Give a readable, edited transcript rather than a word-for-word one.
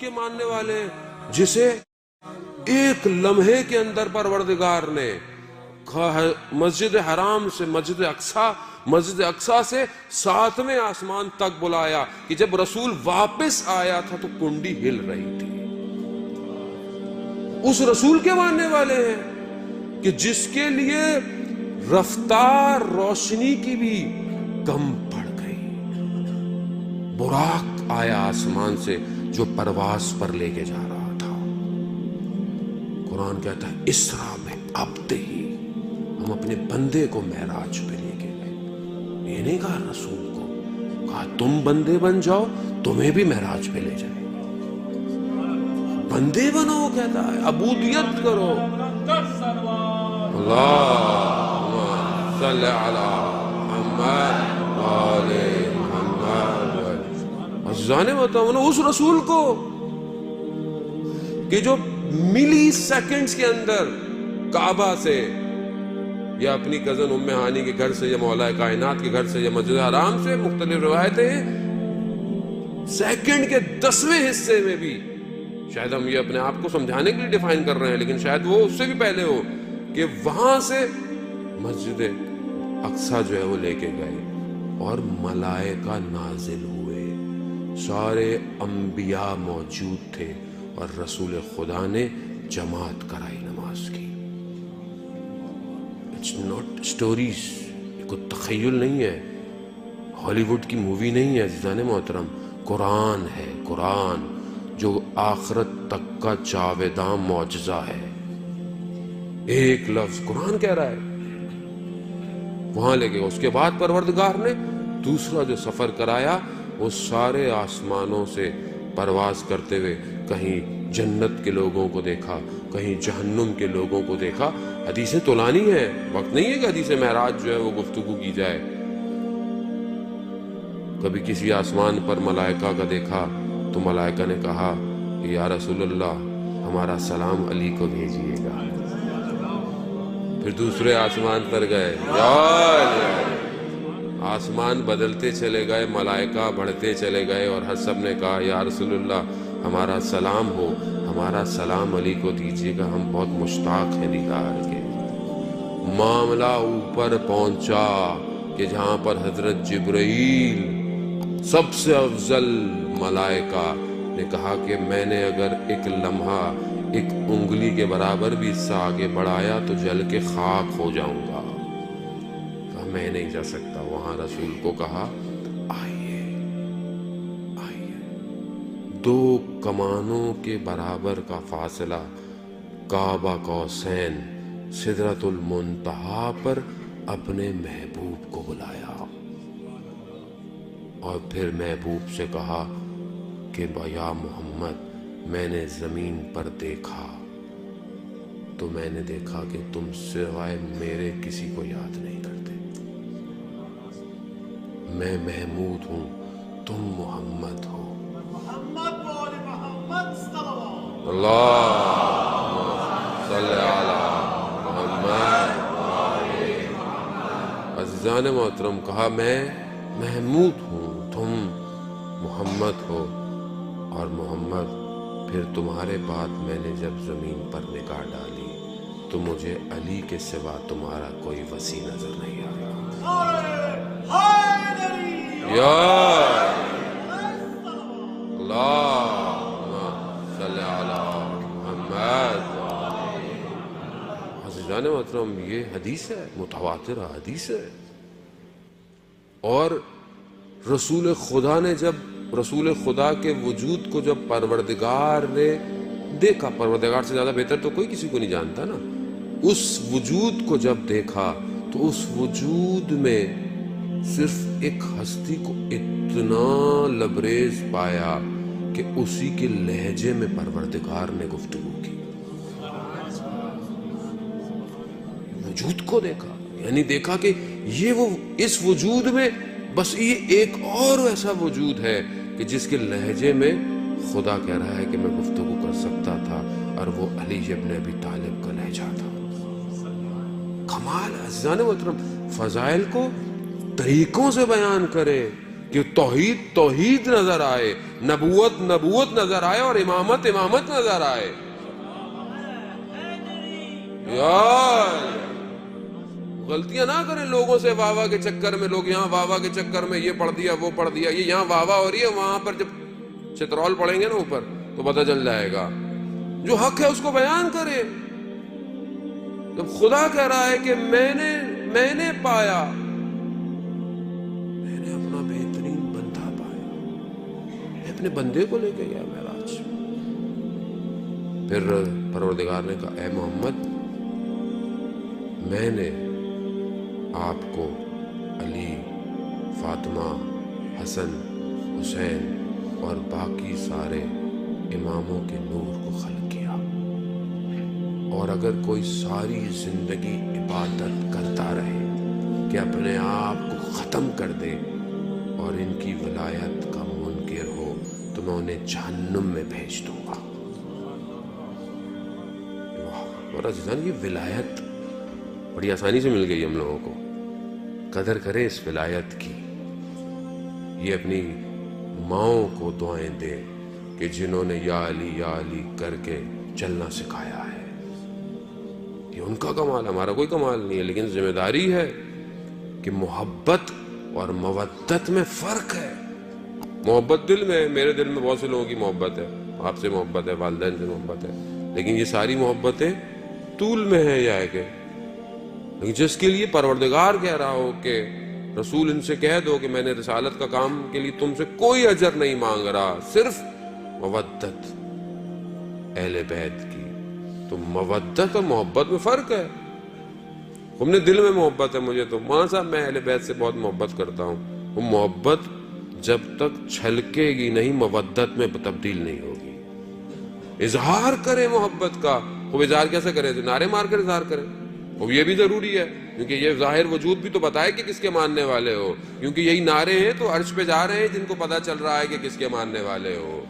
کے ماننے والے ہیں جسے ایک لمحے کے اندر پروردگار نے مسجد حرام سے مسجد اقصی سے 7ویں آسمان تک بلایا کہ جب رسول واپس آیا تھا تو کنڈی ہل رہی تھی. اس رسول کے ماننے والے ہیں کہ جس کے لیے رفتار روشنی کی بھی کم پڑ گئی. براق آیا آسمان سے جو پرواز پر لے کے جا رہا تھا. قرآن کہتا ہے اسرا میں عبد ہی، ہم اپنے بندے کو معراج پہ لے کے گئے. یہ نہیں کہا رسول کو، کہا تم بندے بن جاؤ، تمہیں بھی معراج پہ لے جائے. بندے بنو، کہتا ہے عبودیت کرو. اللہم صلی علی محمد وآل محمد. عزیزان محترم، اس رسول کو کہ جو ملی سیکنڈز کے اندر کعبہ سے یا اپنی کزن ام ہانی کے گھر سے یا مولا کائنات کے گھر سے یا مسجد حرام سے، مختلف روایتیں ہیں، سیکنڈ کے 10ویں حصے میں بھی، شاید ہم یہ اپنے آپ کو سمجھانے کے لیے ڈیفائن کر رہے ہیں لیکن شاید وہ اس سے بھی پہلے ہو، کہ وہاں سے مسجد اقصی جو ہے وہ لے کے گئے اور ملائکہ نازل ہوئے. سارے انبیاء موجود تھے اور رسول خدا نے جماعت کرائی نماز کی. اٹس ناٹ سٹوریز، کوئی تخیل نہیں ہے، ہالی ووڈ کی مووی نہیں ہے عزیزان محترم. قرآن ہے، قرآن جو آخرت تک کا جاوداں معجزہ ہے. ایک لفظ قرآن کہہ رہا ہے، وہاں لے گئے. اس کے بعد پروردگار نے دوسرا جو سفر کرایا وہ سارے آسمانوں سے پرواز کرتے ہوئے کہیں جنت کے لوگوں کو دیکھا، کہیں جہنم کے لوگوں کو دیکھا. حدیثیں طولانی ہیں، وقت نہیں ہے کہ حدیث معراج جو ہے وہ گفتگو کی جائے. کبھی کسی آسمان پر ملائکہ کا دیکھا تو ملائکہ نے کہا یا رسول اللہ ہمارا سلام علی کو بھیجیے گا. پھر دوسرے آسمان پر گئے، آسمان بدلتے چلے گئے، ملائکہ بڑھتے چلے گئے اور ہر سب نے کہا یا رسول اللہ ہمارا سلام ہو، ہمارا سلام علی کو دیجیے گا، ہم بہت مشتاق ہیں دیدار کے. معاملہ اوپر پہنچا کہ جہاں پر حضرت جبرائیل سب سے افضل ملائکہ نے کہا کہ میں نے اگر ایک لمحہ ایک انگلی کے برابر بھی اس سے آگے بڑھایا تو جل کے خاک ہو جاؤں گا. کہا میں نہیں جا سکتا. وہاں رسول کو کہا آئیے آئیے. 2 کمانوں کے برابر کا فاصلہ، کعبہ قوسین، سدرۃ المنتہا پر اپنے محبوب کو بلایا اور پھر محبوب سے کہا کہ یا محمد میں نے زمین پر دیکھا تو میں نے دیکھا کہ تم سوائے میرے کسی کو یاد نہیں کرتے. میں محمود ہوں، تم محمد ہو. اللہ صلی علی محمد. عزیزان محترم، کہا میں محمود ہوں، تم محمد ہو. اور محمد پھر تمہارے بعد میں نے جب زمین پر نگاہ ڈالی تو مجھے علی کے سوا تمہارا کوئی وسیع نظر نہیں آیا. یا اللہ صلی علی محمد. عزیزان محترم، یہ حدیث ہے، متواتر حدیث ہے. اور رسول خدا نے جب رسول خدا کے وجود کو جب پروردگار نے دیکھا، پروردگار سے زیادہ بہتر تو کوئی کسی کو نہیں جانتا نا، اس وجود کو جب دیکھا تو اس وجود میں صرف ایک ہستی کو اتنا لبریز پایا کہ اسی کے لہجے میں پروردگار نے گفتگو کی. وجود کو دیکھا، یعنی دیکھا کہ یہ وہ اس وجود میں بس یہ ایک اور ایسا وجود ہے کہ جس کے لہجے میں خدا کہہ رہا ہے کہ میں گفتگو کر سکتا تھا، اور وہ علی ابن ابی طالب کا لہجہ تھا. کمال. عزیزان محترم، فضائل کو طریقوں سے بیان کرے کہ توحید توحید نظر آئے، نبوت نبوت نظر آئے اور امامت امامت نظر آئے. یار غلطیاں نہ کریں لوگوں سے واہ واہ کے چکر میں. لوگ یہاں واہ واہ کے چکر میں یہ پڑھ دیا وہ پڑھ دیا. یہ یہاں واہ واہ ہو رہی ہے، وہاں پر جب چترول پڑھیں گے نا اوپر تو پتہ چل جائے گا. جو حق ہے اس کو بیان کرے. جب خدا کہہ رہا ہے کہ میں نے پایا، میں نے اپنا بہترین بندہ پایا، میں اپنے بندے کو لے کے گیا معراج. پھر پروردگار نے کہا اے محمد، میں نے آپ کو علی، فاطمہ، حسن، حسین اور باقی سارے اماموں کے نور کو خلق کیا. اور اگر کوئی ساری زندگی عبادت کرتا رہے کہ اپنے آپ کو ختم کر دے اور ان کی ولایت کا منکر ہو تو میں انہیں جہنم میں بھیج دوں گا. اور عزیزان یہ ولایت بڑی آسانی سے مل گئی ہم لوگوں کو. قدر کریں اس ولایت کی. یہ اپنی ماؤں کو دعائیں دیں کہ جنہوں نے یا علی کر کے چلنا سکھایا ہے. یہ ان کا کمال، ہمارا کوئی کمال نہیں ہے. لیکن ذمہ داری ہے کہ محبت اور مودت میں فرق ہے. محبت دل میں، میرے دل میں بہت سے لوگوں کی محبت ہے، آپ سے محبت ہے، والدین سے محبت ہے، لیکن یہ ساری محبتیں طول میں ہیں یا ہے کہ جس کے لیے پروردگار کہہ رہا ہو کہ رسول ان سے کہہ دو کہ میں نے رسالت کا کام کے لیے تم سے کوئی اجر نہیں مانگ رہا، صرف مودت اہل بیت کی. تو مودت اور محبت میں فرق ہے. تم نے دل میں محبت ہے مجھے تو مولانا صاحب میں اہل بیت سے بہت محبت کرتا ہوں. وہ محبت جب تک چھلکے گی نہیں مودت میں تبدیل نہیں ہوگی. اظہار کرے محبت کا. وہ اظہار کیسے کرے؟ نعرے مار کر اظہار کرے. وہ یہ بھی ضروری ہے کیونکہ یہ ظاہر وجود بھی تو بتائے کہ کس کے ماننے والے ہو. کیونکہ یہی نعرے ہیں تو عرش پہ جا رہے ہیں جن کو پتہ چل رہا ہے کہ کس کے ماننے والے ہو.